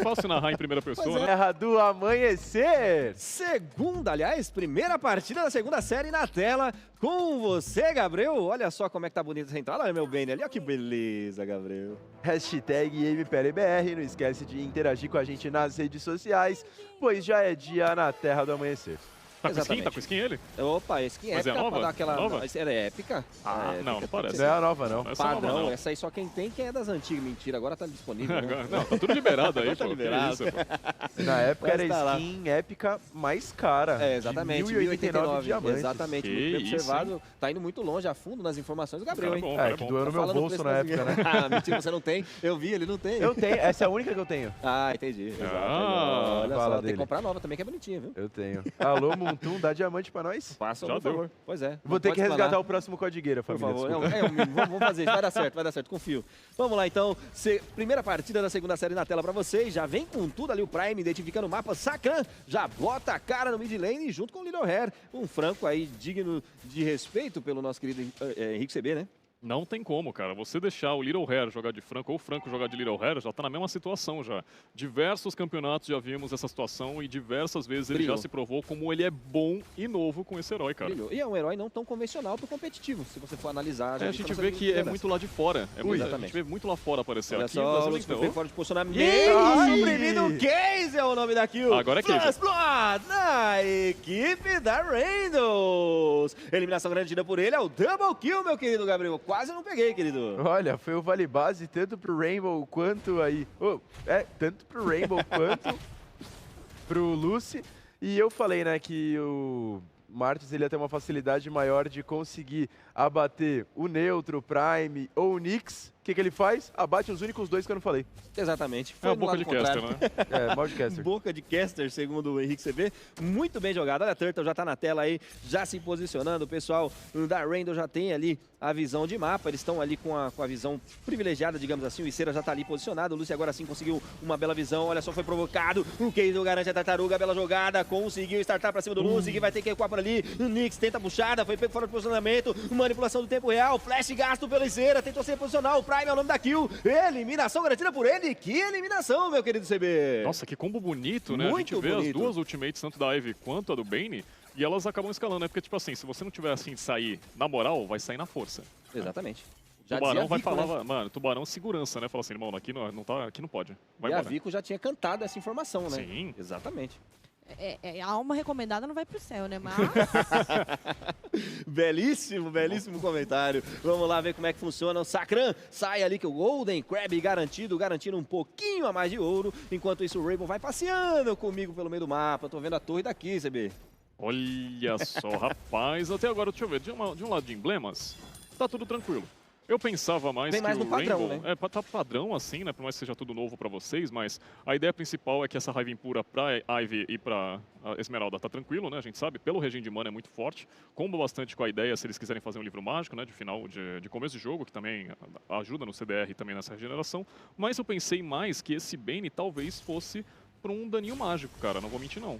Fácil narrar em primeira pessoa, né? Terra do Amanhecer. Segunda, aliás, primeira partida da segunda série na tela com você, Gabriel. Olha só como é que tá bonita essa entrada, olha meu bem ali. Olha que beleza, Gabriel. Hashtag MPLBR. Não esquece de interagir com a gente nas redes sociais, pois já é dia na Terra do Amanhecer. Tá com skin? Exatamente. Tá com skin ele? Opa, skin Mas é épica nova? pra dar aquela... Nova? Ela é épica. Ah, É não épica, parece. Não é a nova, não. Essa é nova, Padrão, não. essa aí só quem tem, quem é das antigas. Mentira, agora tá disponível, né? Não, tá tudo liberado aí, Tá pô. liberado. Que isso, pô. Na época Mas era tá lá. skin épica mais cara. É, exatamente. De 1089 diamantes. Exatamente, Que muito bem isso, observado. Tá indo muito longe, a fundo nas informações do Gabriel, Cara, hein? bom, É, cara, que bom. doeu no meu Fala no bolso preço na das época, né? Ah, mentira, você não tem? Eu vi, ele não tem. Eu tenho, essa é a única que eu tenho. Ah, entendi. Exato. Ah, Olha fala só, tem dele. que comprar nova também, que é bonitinha, viu? Eu tenho. Alô, Montum, dá diamante pra nós? Passa, Já por deu. favor. Pois é. Vou ter que resgatar o próximo codigueira, Por família. favor, desculpa. é o mínimo. Vamos fazer isso, vai dar certo, confio. Vamos lá então, primeira partida da segunda série na tela pra vocês, já vem com tudo ali o Prime, identificando o mapa, Sacan, já bota a cara no mid lane junto com o Little Hair, um Franco aí digno de respeito pelo nosso querido Henrique CB, né? Não tem como, cara. Você deixar o Little Hair jogar de Franco ou o Franco jogar de Little Hair já tá na mesma situação já. Diversos campeonatos já vimos essa situação e diversas vezes ele Brilhou. já se provou como ele é bom e novo com esse herói, cara. Brilhou. E é um herói não tão convencional pro competitivo, se você for analisar. A gente vê que é muito lá de fora. A Exatamente. gente vê muito lá fora aparecer. Olha Aqui só, o o Brasil Lúcio não. fora de posicionamento. Ih! Oprimido Case é o nome da kill. Agora é Case. Plus Blood na equipe da Randalls. Eliminação garantida por ele, é o double kill, meu querido Gabriel. Quase não peguei, querido. Olha, foi o vale base tanto pro Rainbow quanto aí... tanto pro Rainbow quanto pro Lucy. E eu falei, né, que o Martins ele ia ter uma facilidade maior de conseguir abater o Neutro, o Prime ou o Nyx. O que, que ele faz? Abate os únicos dois que eu não falei. Exatamente. É uma no boca lado de caster, contrário. né? É, Maldcaster. Boca de caster, segundo o Henrique CB. Muito bem jogado. Olha, a Turtle já tá na tela aí, já se posicionando. O pessoal da Randall já tem ali a visão de mapa. Eles estão ali com a visão privilegiada, digamos assim. O Iceira já tá ali posicionado. O Lucy agora sim conseguiu uma bela visão. Olha só, foi provocado. O Case garante a tartaruga. Bela jogada. Conseguiu startar pra cima do Lucy, que vai ter que recuar por ali. O Nyx tenta a puxada. Foi pego fora do posicionamento. Manipulação do tempo real. Flash gasto pelo Iceira. Tentou se reposicionar. O Prime é o nome da kill. Eliminação garantida por ele. Que eliminação, meu querido CB. Nossa, que combo bonito, né? Muito a gente vê bonito. as duas ultimates, tanto da Ivy quanto a do Bane, e elas acabam escalando, né? Porque, tipo assim, se você não tiver assim de sair na moral, vai sair na força. Exatamente. Tubarão vai Vico, falar, né? mano, Tubarão segurança, né? Fala assim, irmão, aqui não, aqui não pode. Vai E a embora. Vico já tinha cantado essa informação, né? Sim. Exatamente. A alma recomendada não vai pro céu, né? Mas Belíssimo, belíssimo comentário. Vamos lá ver como é que funciona. O Sacran sai ali que o Golden Crab garantindo um pouquinho a mais de ouro. Enquanto isso, o Rainbow vai passeando comigo pelo meio do mapa. Tô vendo a torre daqui, CB. Olha só, rapaz. Até agora, deixa eu ver, de um lado de emblemas, tá tudo tranquilo. Eu pensava mais Vem que mais o no padrão, Rainbow... né? Tá padrão assim, né? Por mais que seja tudo novo pra vocês, mas a ideia principal é que essa raiva impura pra Ivy e pra Esmeralda tá tranquilo, né? A gente sabe, pelo regime de mana é muito forte. Comba bastante com a ideia se eles quiserem fazer um livro mágico, né? De final, de começo de jogo, que também ajuda no CDR e também nessa regeneração. Mas eu pensei mais que esse Bane talvez fosse pra um daninho mágico, cara. Não vou mentir, não.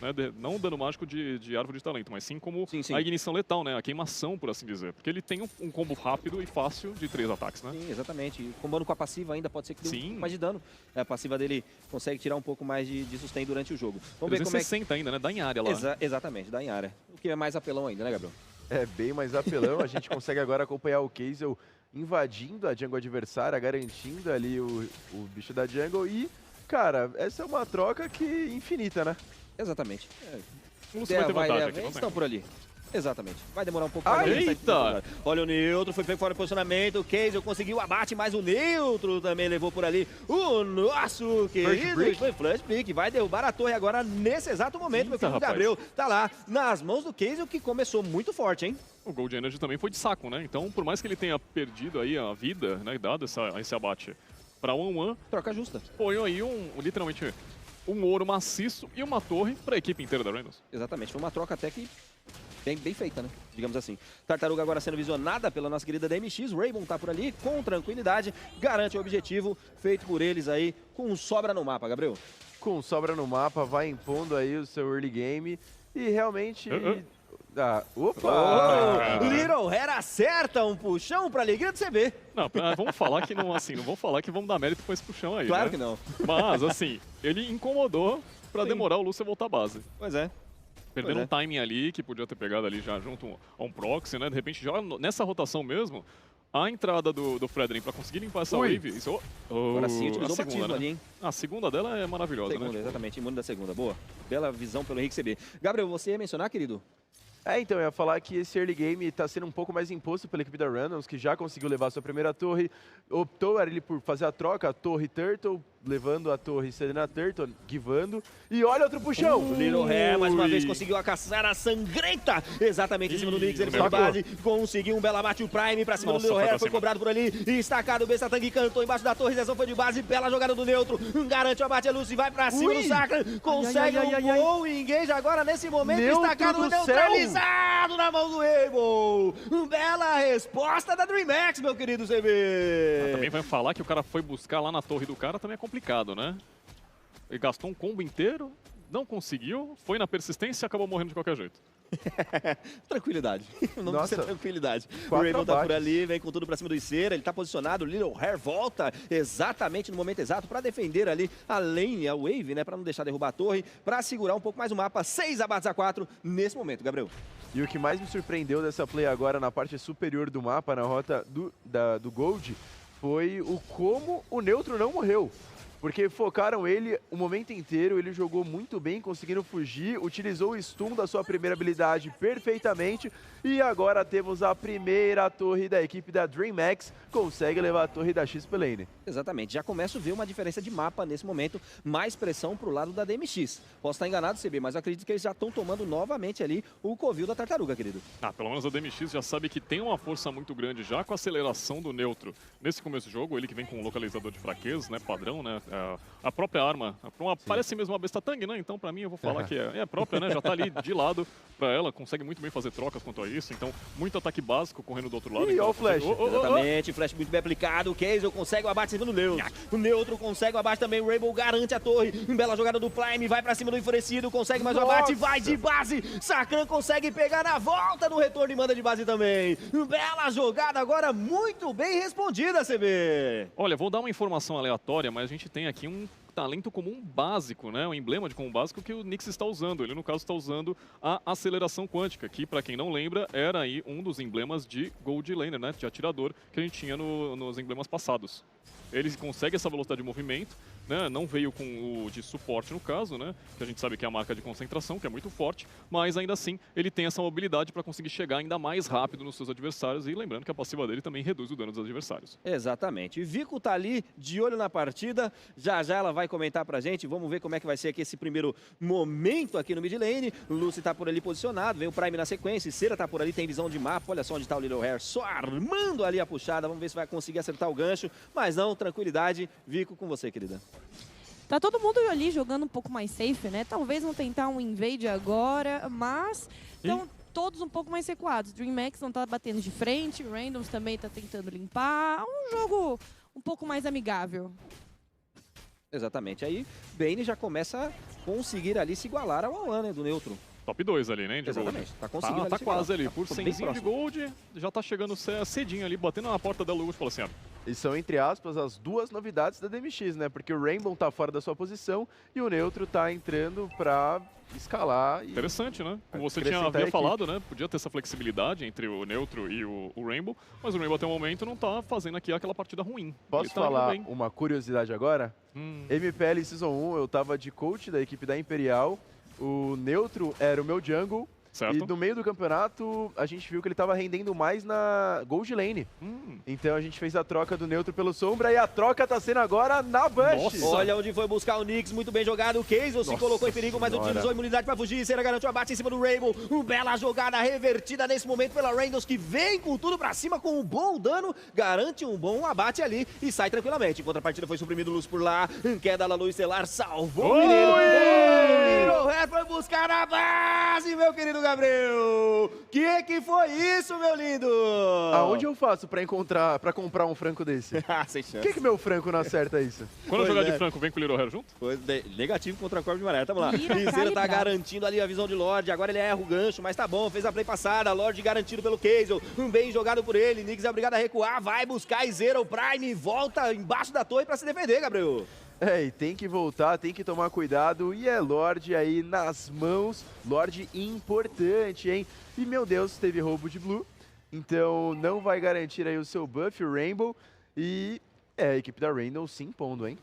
Né, não um dano mágico de árvore de talento, mas sim como Sim. a ignição letal, né? A queimação, por assim dizer. Porque ele tem um combo rápido e fácil de 3 ataques, né? Sim, exatamente. E combando com a passiva ainda pode ser que dê um Sim. pouco mais de dano. A passiva dele consegue tirar um pouco mais de sustain durante o jogo. Vamos ver como é que... 360 ainda, né? Dá em área lá. Exatamente, dá em área. O que é mais apelão ainda, né, Gabriel? É bem mais apelão. A gente consegue agora acompanhar o Kazel invadindo a jungle adversária, garantindo ali o bicho da jungle. E, cara, essa é uma troca que infinita, né? Exatamente. O Lúcio vai ter vantagem aqui, não Eles tem. estão por ali. Exatamente. Vai demorar um pouco. Ai, mas ele tá eita! aqui. Olha o neutro, foi pego fora do posicionamento. O Case conseguiu o abate, mas o neutro também levou por ali. O nosso querido Brick. foi Flash Brick. Vai derrubar a torre agora nesse exato momento. Meu Eita, filho rapaz. Gabriel tá lá nas mãos do Case, o que começou muito forte, hein? O Gold Energy também foi de saco, né? Então, por mais que ele tenha perdido aí a vida, né? Dado esse abate pra 1-1, Troca justa. foi aí literalmente um ouro maciço e uma torre pra equipe inteira da Randalls. Exatamente. Foi uma troca até que bem feita, né? Digamos assim. Tartaruga agora sendo visionada pela nossa querida DMX. Raybon tá por ali com tranquilidade. Garante o objetivo feito por eles aí com sobra no mapa, Gabriel. Com sobra no mapa, vai impondo aí o seu early game. E realmente Opa! Little Hair acerta um puxão pra alegria do CB. Não, vamos falar que não, assim, não vou falar que vamos dar mérito pra esse puxão aí, Claro né? que não. Mas, assim, ele incomodou pra Sim. demorar o Lúcio a voltar à base. Pois é. Perdendo Pois é. um timing ali, que podia ter pegado ali já junto a um proxy, né? De repente, já nessa rotação mesmo, a entrada do Fredrin pra conseguir limpar essa Ui. wave... Isso, Agora sim, a utilizou o segunda, batismo né? ali, hein? A segunda dela é maravilhosa, Segunda, né? exatamente, imune da segunda. Boa. Bela visão pelo Henrique CB. Gabriel, você ia mencionar, querido? Então, eu ia falar que esse early game está sendo um pouco mais imposto pela equipe da Randoms, que já conseguiu levar sua primeira torre, optou ali por fazer a troca, a torre Turtle, levando a torre Serena Turtle, givando, e olha outro puxão! O Little Hair, mais uma Ui. vez, conseguiu a caçara sangrenta, exatamente em cima do Nix, ele foi de sacou. base, conseguiu um bela bate o Prime pra cima Nossa, do Little foi Hair, pra foi cima. cobrado por ali, estacado, o Bestatang cantou embaixo da torre, Zezão foi de base, bela jogada do neutro, garante o abate a Lucy, vai pra cima Ui. do Sacra, consegue Ai, ai, ai, ai, um bom engage agora nesse momento, Neutro estacado, do neutralizado na mão do Able. Bela resposta da DreamHack, meu querido CB. Também vai falar que o cara foi buscar lá na torre do cara, também é complicado, né? Ele gastou um combo inteiro, não conseguiu, foi na persistência e acabou morrendo de qualquer jeito. Tranquilidade. O nome disso é Nossa. tranquilidade. O 4 Rainbow tá por abates. ali, vem com tudo pra cima do Iceira, ele tá posicionado, o Little Hair volta exatamente no momento exato pra defender ali a lane, a wave, né, pra não deixar derrubar a torre, pra segurar um pouco mais o mapa. 6 abates a 4 nesse momento, Gabriel. E o que mais me surpreendeu dessa play agora na parte superior do mapa, na rota do Gold, foi o como o neutro não morreu. Porque focaram ele o momento inteiro, ele jogou muito bem, conseguindo fugir, utilizou o stun da sua primeira habilidade perfeitamente. E agora temos a primeira torre da equipe da DreamHack, consegue levar a torre da XP Lane. Exatamente, já começo a ver uma diferença de mapa nesse momento, mais pressão pro lado da DMX. Posso estar enganado, CB, mas eu acredito que eles já estão tomando novamente ali o covil da tartaruga, querido. Ah, pelo menos a DMX já sabe que tem uma força muito grande já com a aceleração do neutro. Nesse começo do jogo, ele que vem com um localizador de fraquezas, né, padrão, né, a própria arma, parece mesmo uma Bestatang, né, então pra mim eu vou falar que é própria, né, já tá ali de lado pra ela, consegue muito bem fazer trocas quanto a isso, então muito ataque básico correndo do outro lado. Ih, então ó ela o flash. consegue- Exatamente, flash muito bem aplicado, o Kazel consegue o abate em cima do neutro. O neutro consegue o abate também, o Rainbow garante a torre. Bela jogada do Prime, vai pra cima do enfurecido, consegue mais o abate, vai de base. Sakran consegue pegar na volta no retorno e manda de base também. Bela jogada agora, muito bem respondida, CB. Olha, vou dar uma informação aleatória, mas a gente tem aqui um talento comum básico, né? Um emblema de comum básico que o Nyx está usando. Ele, no caso, está usando a aceleração quântica, que, para quem não lembra, era aí um dos emblemas de Gold Laner, né? De atirador, que a gente tinha nos emblemas passados. Ele consegue essa velocidade de movimento, né? Não veio com o de suporte, no caso, né? Que a gente sabe que é a marca de concentração, que é muito forte, mas ainda assim ele tem essa mobilidade para conseguir chegar ainda mais rápido nos seus adversários. E lembrando que a passiva dele também reduz o dano dos adversários. Exatamente. Vico tá ali, de olho na partida. Já já ela vai comentar pra gente. Vamos ver como é que vai ser aqui esse primeiro momento aqui no mid lane. Lucy tá por ali posicionado, vem o Prime na sequência. Cera tá por ali, tem visão de mapa. Olha só onde tá o Little Hair, só armando ali a puxada. Vamos ver se vai conseguir acertar o gancho. Mas não, tranquilidade. Vico, com você, querida. Tá todo mundo ali jogando um pouco mais safe, né? Talvez não tentar um invade agora, mas estão todos um pouco mais recuados. DreamHack não tá batendo de frente, Randoms também tá tentando limpar. Um jogo um pouco mais amigável. Exatamente. Aí, Bane já começa a conseguir ali se igualar ao One, né, do neutro. Top 2 ali, né? De Gold. Exatamente. Tá conseguindo ali Tá se quase igualar. ali. Por Tá bem 100zinho de próximo. Gold, já tá chegando cedinho ali, batendo na porta da Luz e falou assim, ó, E são, entre aspas, as duas novidades da DMX, né? Porque o Rainbow tá fora da sua posição e o neutro tá entrando pra escalar. E... interessante, né? Como você Acrescentar a havia equipe. falado, né? Podia ter essa flexibilidade entre o neutro e o Rainbow, mas o Rainbow até o momento não tá fazendo aqui aquela partida ruim. Posso Ele tá indo falar bem. uma curiosidade agora? MPL Season 1, eu tava de coach da equipe da Imperial, o neutro era o meu jungle, Certo? e no meio do campeonato a gente viu que ele tava rendendo mais na Gold Lane. Então a gente fez a troca do neutro pelo Sombra e a troca tá sendo agora na Bush. Nossa. Olha onde foi buscar o Nyx, muito bem jogado. O Kazel se colocou em perigo, mas senhora. utilizou a imunidade pra fugir. Cera garantiu o abate em cima do Rainbow. Bela jogada revertida nesse momento pela Randoms, que vem com tudo pra cima com um bom dano. Garante um bom abate ali e sai tranquilamente. Enquanto a partida foi suprimido, Luz por lá. Queda da luz estelar, salvou o menino. Little Hair foi buscar a base, meu querido Gabriel. Que foi isso, meu lindo? Aonde eu faço pra comprar um franco desse? Sem chance. Por que meu franco não acerta isso? Quando eu Pois jogar é. de Franco, vem com o Little Hair junto? Negativo contra a Corvo de Maré, tamo lá. Mira Liseira tá calibrado. garantindo ali a visão de Lorde, agora ele erra o gancho, mas tá bom, fez a play passada, Lorde garantido pelo Kazel, bem jogado por ele, Nix é obrigado a recuar, vai buscar Zero Prime, volta embaixo da torre pra se defender, Gabriel. E tem que voltar, tem que tomar cuidado. E é Lorde aí nas mãos. Lorde importante, hein? E, meu Deus, teve roubo de Blue. Então, não vai garantir aí o seu buff, o Rainbow. E a equipe da Rainbow se impondo, hein?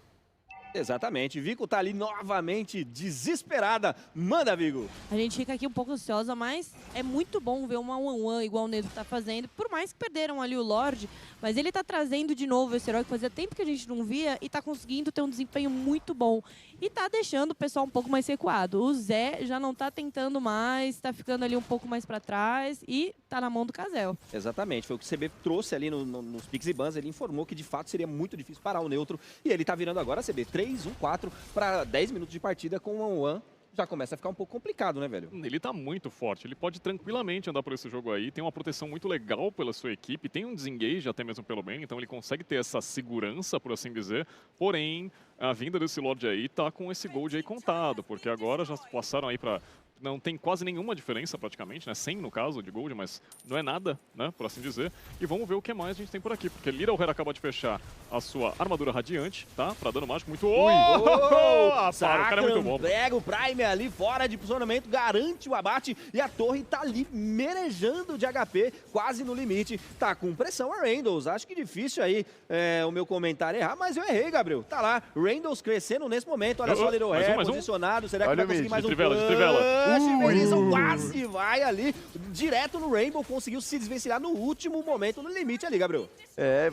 Exatamente, Vico tá ali novamente desesperada, manda Vigo. A gente fica aqui um pouco ansiosa, mas é muito bom ver uma 1-1 igual o Nedo tá fazendo. Por mais que perderam ali o Lorde, mas ele tá trazendo de novo esse herói que fazia tempo que a gente não via e tá conseguindo ter um desempenho muito bom. E tá deixando o pessoal um pouco mais recuado. O Zé já não tá tentando mais, tá ficando ali um pouco mais pra trás e tá na mão do Cazel. Exatamente, foi o que o CB trouxe ali nos Pix e Bans, ele informou que de fato seria muito difícil parar o neutro e ele tá virando agora CB 3-1-4 para 10 minutos de partida com o 1-1. Já começa a ficar um pouco complicado, né, velho? Ele tá muito forte, ele pode tranquilamente andar por esse jogo aí, tem uma proteção muito legal pela sua equipe, tem um desengage até mesmo pelo bem, então ele consegue ter essa segurança, por assim dizer, porém, a vinda desse Lorde aí tá com esse gold aí contado, porque agora já passaram aí pra... Não tem quase nenhuma diferença praticamente, né? 100 no caso de gold, mas não é nada, né? Por assim dizer. E vamos ver o que mais a gente tem por aqui, porque Little Hair acaba de fechar a sua armadura radiante, tá? Pra dano mágico muito... Oh, Ah, para, o cara é muito bom. Pega o Prime ali fora de posicionamento, garante o abate e a torre tá ali merejando de HP, quase no limite. Tá com pressão a Randalls. Acho que difícil aí o meu comentário errar, mas eu errei, Gabriel. Tá lá, Randalls crescendo nesse momento. Olha só, Little mais Hair mais um. posicionado. Será que Olha vai o conseguir mid, mais de um trivela, de trivela. Benison quase vai ali, direto no Rainbow. Conseguiu se desvencilhar no último momento, no limite ali, Gabriel.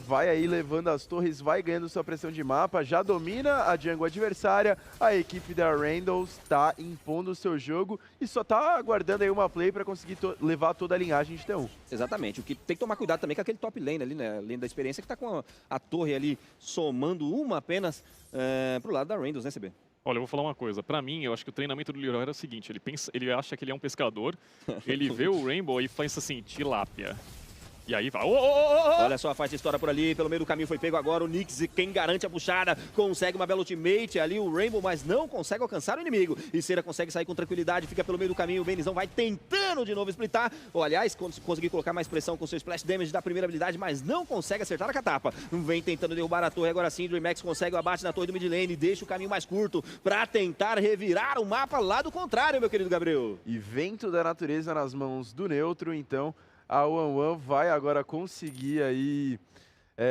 Vai aí levando as torres, vai ganhando sua pressão de mapa, já domina a jungle adversária, a equipe da Randalls tá impondo o seu jogo e só tá aguardando aí uma play pra conseguir levar toda a linhagem de T1. Exatamente, o que tem que tomar cuidado também com aquele top lane ali, né, lane da experiência, que tá com a torre ali somando uma apenas pro lado da Randalls, né, CB? Olha, eu vou falar uma coisa. Pra mim, eu acho que o treinamento do Leroy era o seguinte. Ele acha que ele é um pescador, ele vê o Rainbow e faz assim, tilápia. E aí vai... Olha só a faixa história por ali, pelo meio do caminho foi pego agora o Nix, quem garante a puxada, consegue uma bela ultimate ali, o Rainbow, mas não consegue alcançar o inimigo. E Cera consegue sair com tranquilidade, fica pelo meio do caminho, o Benizão vai tentando de novo splitar. Aliás, conseguir colocar mais pressão com seu splash damage da primeira habilidade, mas não consegue acertar a catapa. Vem tentando derrubar a torre, agora sim, DreamHack consegue o abate na torre do mid lane, deixa o caminho mais curto pra tentar revirar o mapa lá do contrário, meu querido Gabriel. E vento da natureza nas mãos do neutro, então a 1-1 vai agora conseguir aí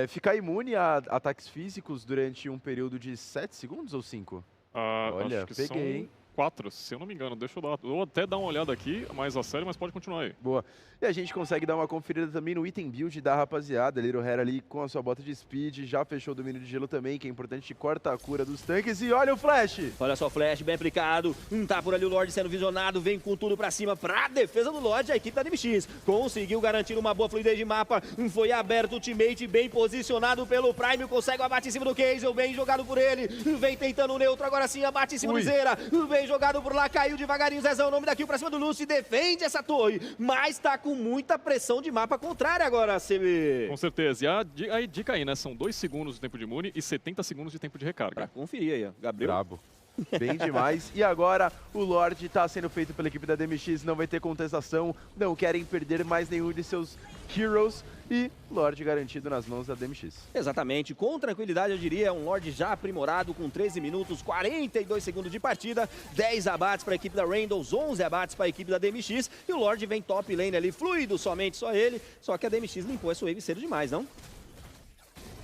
ficar imune a ataques físicos durante um período de 7 segundos ou 5? Olha, acho que peguei, são hein? 4, se eu não me engano. Deixa eu dar... Vou até dar uma olhada aqui, mais a sério, mas pode continuar aí. Boa. E a gente consegue dar uma conferida também no item build da rapaziada. Little Hair ali com a sua bota de speed, já fechou o domínio de gelo também, que é importante, corta a cura dos tanques. E olha o flash! Olha só o flash, bem aplicado. Tá por ali o Lorde sendo visionado, vem com tudo pra cima pra defesa do Lorde. A equipe da DMX conseguiu garantir uma boa fluidez de mapa. Foi aberto o ultimate, bem posicionado pelo Prime. Consegue o abate em cima do Kazel, bem jogado por ele. Vem tentando o neutro, agora sim, abate em cima do Zera. Bem jogado por lá, caiu devagarinho. Zezão, o nome da kill pra cima do Lucy, defende essa torre. Mas tá com muita pressão de mapa contrária agora, CB. Com certeza. E a dica aí, né? São 2 segundos de tempo de imune e 70 segundos de tempo de recarga. Pra conferir aí, ó. Gabriel. Brabo. Bem demais. E agora o Lorde tá sendo feito pela equipe da DMX, não vai ter contestação, não querem perder mais nenhum de seus heroes e Lorde garantido nas mãos da DMX. Exatamente, com tranquilidade eu diria, um Lorde já aprimorado com 13 minutos, 42 segundos de partida, 10 abates para a equipe da Randalls, 11 abates para a equipe da DMX e o Lorde vem top lane ali, fluido somente, só ele, só que a DMX limpou essa wave cedo demais, não?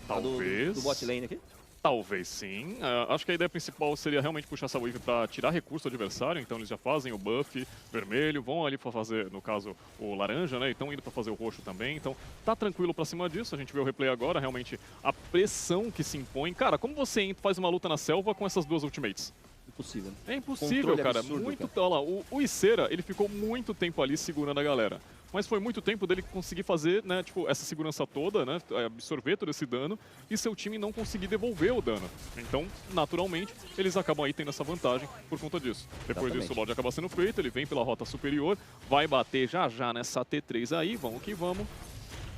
Talvez. Do bot lane aqui. Talvez sim. Acho que a ideia principal seria realmente puxar essa wave para tirar recurso do adversário, então eles já fazem o buff vermelho, vão ali para fazer, no caso, o laranja, né? E estão indo para fazer o roxo também, então tá tranquilo para cima disso. A gente vê o replay agora, realmente a pressão que se impõe. Cara, como você faz uma luta na selva com essas duas ultimates? Impossível. É impossível, Controle cara. absurdo, Muito, cara. olha lá, o Icera, ele ficou muito tempo ali segurando a galera. mas foi muito tempo dele conseguir fazer, né, tipo, essa segurança toda, né, absorver todo esse dano e seu time não conseguir devolver o dano. Então, naturalmente, eles acabam aí tendo essa vantagem por conta disso. Depois disso, o Lorde acaba sendo feito, ele vem pela rota superior, vai bater já nessa T3 aí, vamos que vamos.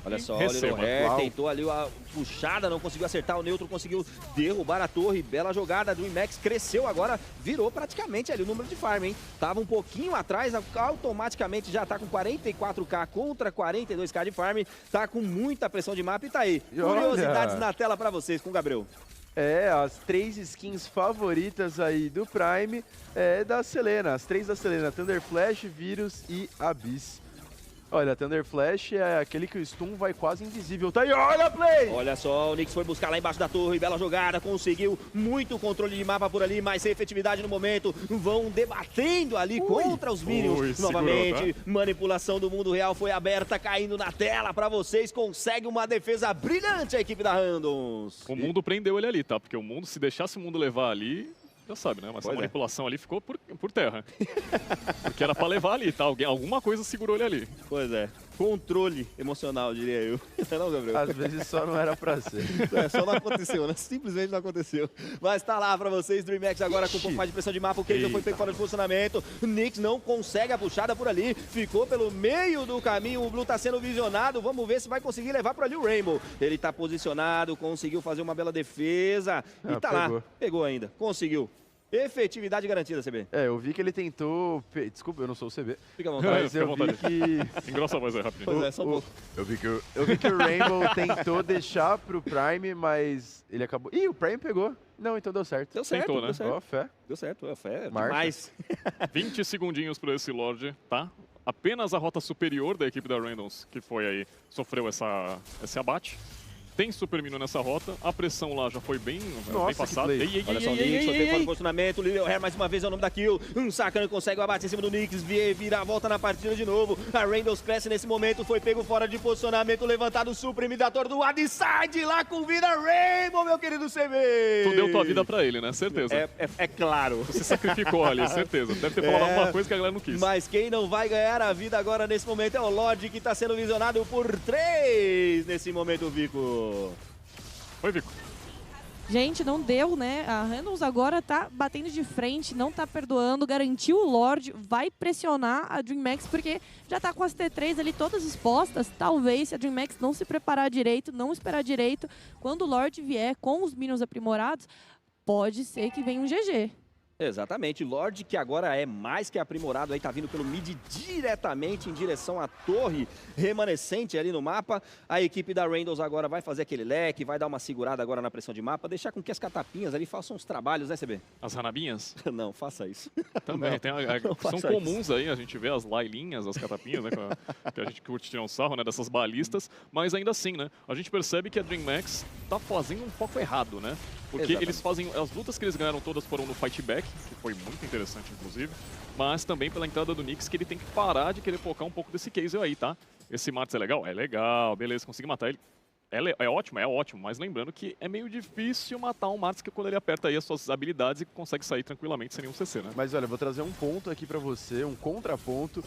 Olha só, o Little Hair tentou ali a puxada, não conseguiu acertar o neutro, conseguiu derrubar a torre. Bela jogada, do Dreamhack cresceu agora, virou praticamente ali o número de farm, hein? Tava um pouquinho atrás, automaticamente já tá com 44k contra 42k de farm. Tá com muita pressão de mapa e tá aí. Curiosidades na tela pra vocês com o Gabriel. As 3 skins favoritas aí do Prime da Selena. As 3 da Selena, Thunder Flash, Virus e Abyss. Olha, Thunder Flash é aquele que o stun vai quase invisível. Tá aí, olha a play! Olha só, o Nyx foi buscar lá embaixo da torre, bela jogada, conseguiu muito controle de mapa por ali, mas sem efetividade no momento. Vão debatendo ali contra os minions. Novamente, segurou, tá? Manipulação do mundo real foi aberta, caindo na tela pra vocês. Consegue uma defesa brilhante a equipe da Randoms. O mundo prendeu ele ali, tá? Porque o mundo, se deixasse o mundo levar ali... Já sabe, né? Mas essa manipulação ali ficou por terra. Porque era pra levar ali, tá? Alguma coisa segurou ele ali. Pois é. Controle emocional, diria eu. Não, Gabriel? Às vezes só não era pra ser. Só não aconteceu, né? Simplesmente não aconteceu. Mas tá lá pra vocês, Dreamhack agora com um pouco mais de pressão de mapa. O Kaiser foi feito fora de posicionamento. O Nyx não consegue a puxada por ali. Ficou pelo meio do caminho. O Blue tá sendo visionado. Vamos ver se vai conseguir levar por ali o Rainbow. Ele tá posicionado, conseguiu fazer uma bela defesa. E tá pegou. Lá. Pegou ainda. Conseguiu. Efetividade garantida, CB. Eu vi que ele tentou... Desculpa, eu não sou o CB. Fica à vontade. Mas eu vi que... Engrossa a voz aí, rapidinho. Pois é, só um pouco. Eu vi que o Rainbow tentou deixar pro Prime, mas ele acabou... Ih, o Prime pegou. Não, então deu certo. Deu certo, tentou, né? Deu certo. Ó, fé. Deu certo, fé. Marca. Demais. 20 segundinhos para esse Lorde, tá? Apenas a rota superior da equipe da Randoms, que foi aí, sofreu esse abate. Tem Super Minion nessa rota, a pressão lá já foi bem passada. Olha só o Nyx, foi feito fora do posicionamento, Little Hair mais uma vez é o nome da kill. Sakana consegue o abate em cima do Nyx, vira a volta na partida de novo. A Randoms cresce nesse momento, foi pego fora de posicionamento, levantado o suprimidator do lado e sai de lá com vida Rainbow, meu querido CB. Tu deu tua vida pra ele, né? Certeza. É claro. Você sacrificou ali, certeza. Deve ter falado alguma coisa que a galera não quis. Mas quem não vai ganhar a vida agora nesse momento é o Lorde, que tá sendo visionado por 3 nesse momento, Vico. Oi, Vico. Gente, não deu, né? A Randoms agora tá batendo de frente, não tá perdoando, garantiu o Lorde, vai pressionar a DreamHack porque já tá com as T3 ali todas expostas. Talvez, se a DreamHack não se preparar direito, não esperar direito, quando o Lorde vier com os minions aprimorados, pode ser que venha um GG. Exatamente, Lorde que agora é mais que aprimorado, aí tá vindo pelo mid diretamente em direção à torre remanescente ali no mapa. A equipe da Randoms agora vai fazer aquele leque, vai dar uma segurada agora na pressão de mapa, deixar com que as catapinhas ali façam os trabalhos, né, CB? As ranabinhas? Não, faça isso. Também, não, são comuns isso. Aí, a gente vê as lailinhas, as catapinhas, né, que a gente curte tirar um sarro, né, dessas balistas, mas ainda assim, né, a gente percebe que a DreamHack tá fazendo um pouco errado, né? Porque eles fazem, as lutas que eles ganharam todas foram no fight back, que foi muito interessante, inclusive, mas também pela entrada do Nyx, que ele tem que parar de querer focar um pouco desse case aí, tá? Esse Martz é legal? É legal, beleza, consegui matar ele. É ótimo, mas lembrando que é meio difícil matar um Martz que quando ele aperta aí as suas habilidades e consegue sair tranquilamente sem nenhum CC, né? Mas olha, eu vou trazer um ponto aqui pra você, um contraponto.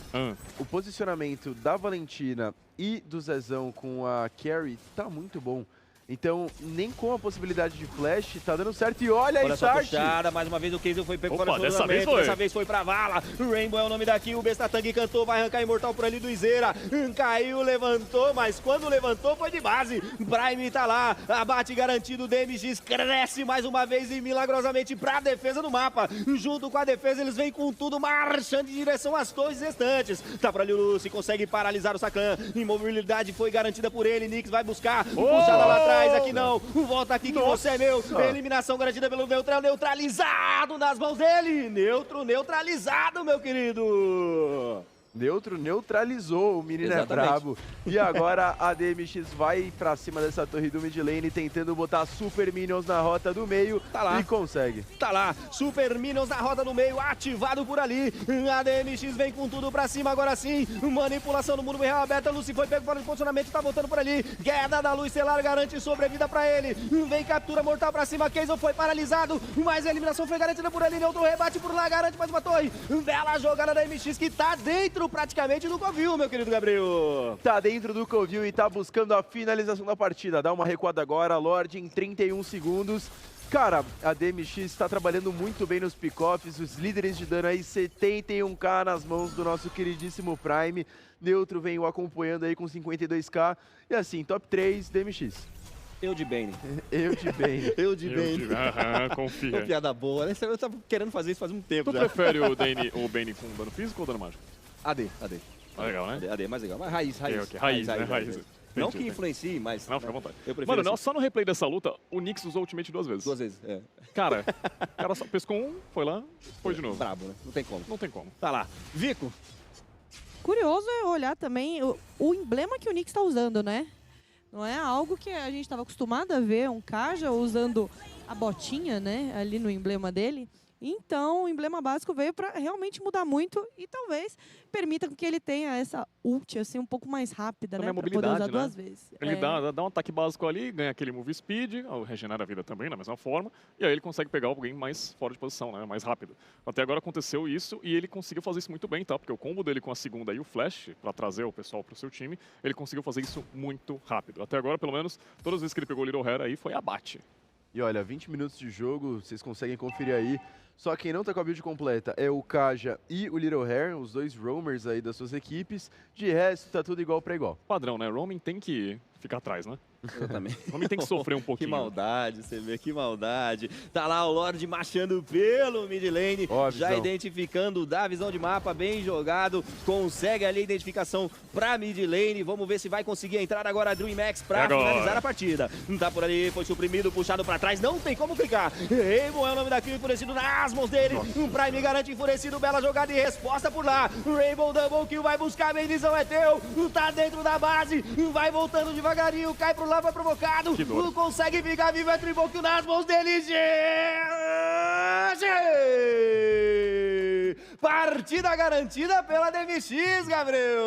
O posicionamento da Valentina e do Zezão com a Carry tá muito bom. Então, nem com a possibilidade de flash, tá dando certo. E olha aí, Start! Puxada, mais uma vez o Kaiser foi pego fora do posicionamento. Dessa vez foi pra vala. Rainbow é o nome daqui. O Bestatang cantou, vai arrancar imortal por ali do Izeira. Caiu, levantou, mas quando levantou foi de base. Prime tá lá, abate garantido. DMX cresce mais uma vez e milagrosamente pra defesa do mapa. Junto com a defesa, eles vêm com tudo, marchando em direção às torres restantes. Tá pra ali o Lucy, consegue paralisar o Sakan. Imobilidade foi garantida por ele. Nyx vai buscar. Puxada lá atrás. Aqui não, volta aqui que você é meu. Eliminação garantida pelo Neutral, neutralizado nas mãos dele. Neutro neutralizado, meu querido. Neutro neutralizou, o menino é brabo. E agora a DMX vai pra cima dessa torre do mid lane, tentando botar Super Minions na rota do meio. Tá lá. E consegue. Tá lá, Super Minions na rota do meio, ativado por ali. A DMX vem com tudo pra cima agora sim. Manipulação do mundo real aberta, Lucy foi pego fora de posicionamento, tá voltando por ali. Queda da luz estelar garante sobrevida pra ele. Vem captura mortal pra cima, Kaiser foi paralisado, mas a eliminação foi garantida por ali. Neutro rebate por lá, garante mais uma torre. Bela jogada da MX que tá dentro dentro praticamente do Covil, meu querido Gabriel. Tá dentro do Covil e tá buscando a finalização da partida. Dá uma recuada agora, Lorde em 31 segundos. Cara, a DMX está trabalhando muito bem nos pick-offs, os líderes de dano aí, 71k nas mãos do nosso queridíssimo Prime. Neutro vem o acompanhando aí com 52k. E assim, top 3, DMX. Eu de Bane. Eu de bem. Eu de Bane. Aham, Uma confia. piada boa, né? Eu tava querendo fazer isso faz um tempo Tu já. prefere o Bane com dano físico ou dano mágico? AD. Ah, legal, né? AD é mais legal. Mas raiz. Ok. Raiz, né? Raiz. Não Entendi, que influencie, mas... Não, fica à vontade. Eu prefiro Mano, assim. não, só no replay dessa luta, o Nyx usou Ultimate 2 vezes. 2 vezes, é. Cara, o cara só pescou um, foi lá, foi de novo. Brabo, né? Não tem como. Não tem como. Tá lá. Vico. Curioso é olhar também o emblema que o Nyx está usando, né? Não é algo que a gente estava acostumado a ver, um Kaja usando a botinha, né, ali no emblema dele. Então, o emblema básico veio para realmente mudar muito e talvez permita que ele tenha essa ult assim um pouco mais rápida, Também né, a para poder usar mobilidade, duas vezes. Ele dá um ataque básico ali, ganha aquele move speed, regenera a vida também, da mesma forma, e aí ele consegue pegar alguém mais fora de posição, né, mais rápido. Até agora aconteceu isso e ele conseguiu fazer isso muito bem, tá? Porque o combo dele com a segunda e o flash, para trazer o pessoal pro seu time, ele conseguiu fazer isso muito rápido. Até agora, pelo menos, todas as vezes que ele pegou o Little Hair aí, foi abate. E olha, 20 minutos de jogo, vocês conseguem conferir aí. Só quem não tá com a build completa é o Kaja e o Little Hair, os dois roamers aí das suas equipes. De resto, tá tudo igual pra igual. Padrão, né? Roaming tem que ficar atrás, né? Exatamente. Roaming tem que sofrer um Que pouquinho. maldade, você vê, que maldade. Tá lá o Lorde marchando pelo mid lane, Ó a já visão. identificando, dá a visão de mapa, bem jogado, consegue ali a identificação pra mid lane. Vamos ver se vai conseguir entrar agora a DreamHack pra Agora. finalizar a partida. Tá por ali, foi suprimido, puxado pra trás, não tem como clicar. Rainbow é o nome daquilo, enfurecido nas mãos dele. Um Prime garante enfurecido, bela jogada e resposta por lá. Rainbow double kill, vai buscar, a bendição é teu. Tá dentro da base, vai voltando devagarinho, cai pro lado, vai provocado. Que dor. Consegue ficar vivo, é triple kill nas mãos dele. Partida garantida pela DMX, Gabriel.